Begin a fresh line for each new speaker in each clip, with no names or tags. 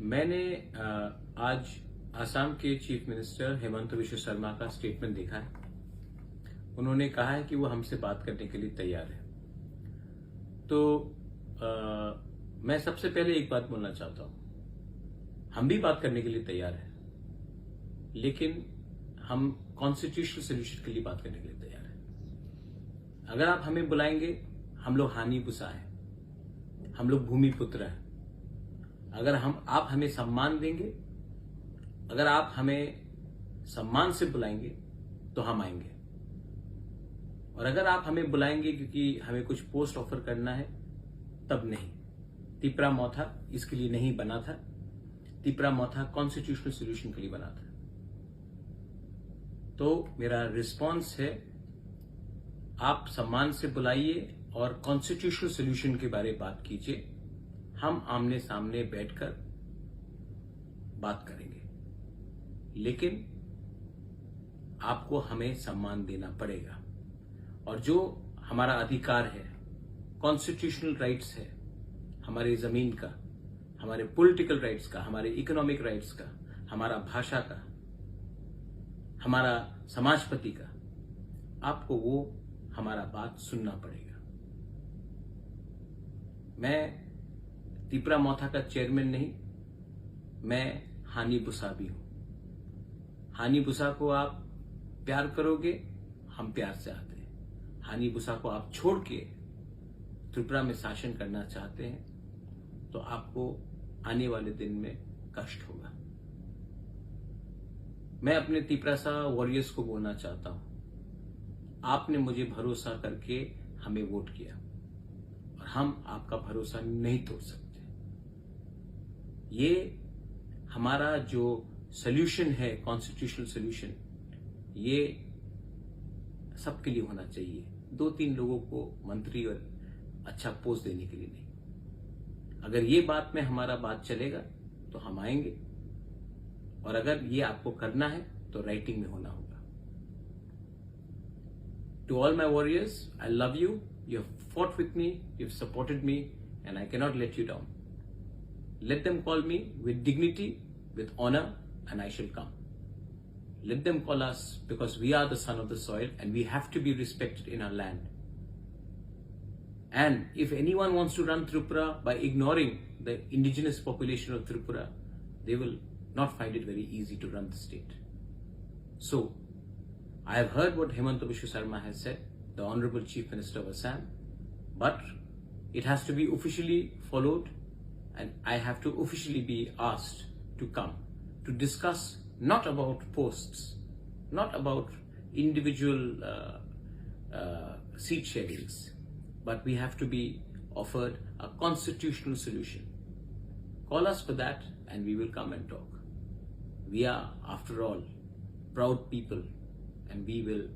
मैंने आज असम के चीफ मिनिस्टर हेमंत बिश्व शर्मा का स्टेटमेंट देखा है। उन्होंने कहा है कि वो हमसे बात करने के लिए तैयार है। तो मैं सबसे पहले एक बात बोलना चाहता हूं, हम भी बात करने के लिए तैयार हैं, लेकिन हम कॉन्स्टिट्यूशनल सोल्यूशन के लिए बात करने के लिए तैयार हैं। अगर आप हमें बुलाएंगे, हम लोग हानि बुसा है, हम लोग भूमिपुत्र हैं। अगर आप हमें सम्मान देंगे, अगर आप हमें सम्मान से बुलाएंगे तो हम आएंगे। और अगर आप हमें बुलाएंगे क्योंकि हमें कुछ पोस्ट ऑफर करना है, तब नहीं। तिपरा मौथा इसके लिए नहीं बना था। तिपरा मौथा कॉन्स्टिट्यूशनल सोल्यूशन के लिए बना था। तो मेरा रिस्पॉन्स है, आप सम्मान से बुलाइए और कॉन्स्टिट्यूशनल सोल्यूशन के बारे में बात कीजिए। हम आमने सामने बैठकर बात करेंगे, लेकिन आपको हमें सम्मान देना पड़ेगा। और जो हमारा अधिकार है, कॉन्स्टिट्यूशनल राइट्स है, हमारी जमीन का, हमारे पॉलिटिकल राइट्स का, हमारे इकोनॉमिक राइट्स का, हमारा भाषा का, हमारा समाजपति का, आपको वो हमारा बात सुनना पड़ेगा। मैं तिपरा मौथा का चेयरमैन नहीं, मैं हानि बुसा भी हूं। हानि बुसा को आप प्यार करोगे, हम प्यार से आते हैं। हानि बुसा को आप छोड़ के त्रिपुरा में शासन करना चाहते हैं, तो आपको आने वाले दिन में कष्ट होगा। मैं अपने तिपरासा वॉरियर्स को बोलना चाहता हूं, आपने मुझे भरोसा करके हमें वोट किया और हम आपका भरोसा नहीं तोड़ सकते। ये हमारा जो सॉल्यूशन है, कॉन्स्टिट्यूशनल सॉल्यूशन, ये सबके लिए होना चाहिए। 2-3 लोगों को मंत्री और अच्छा पोस्ट देने के लिए नहीं। अगर ये बात में हमारा बात चलेगा तो हम आएंगे, और अगर ये आपको करना है तो राइटिंग में होना होगा। To all my warriors, I love you. You have fought with me, you have supported me, and I can not let you down. Let them call me with dignity, with honor, and I shall come. Let them call us, because we are the son of the soil and we have to be respected in our land. And if anyone wants to run Tripura by ignoring the indigenous population of Tripura, they will not find it very easy to run the state. So, I have heard what Hemanta Biswa Sarma has said, the Honorable Chief Minister of Assam, but it has to be officially followed. And I have to officially be asked to come to discuss not about posts, not about individual seat sharings, but we have to be offered a constitutional solution. Call us for that and we will come and talk. We are, after all, proud people, and we will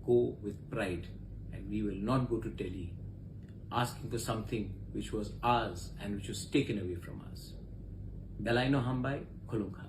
go with pride, and we will not go to Delhi asking for something which was ours and which was taken away from us. Belaino Hambai, Khulunga.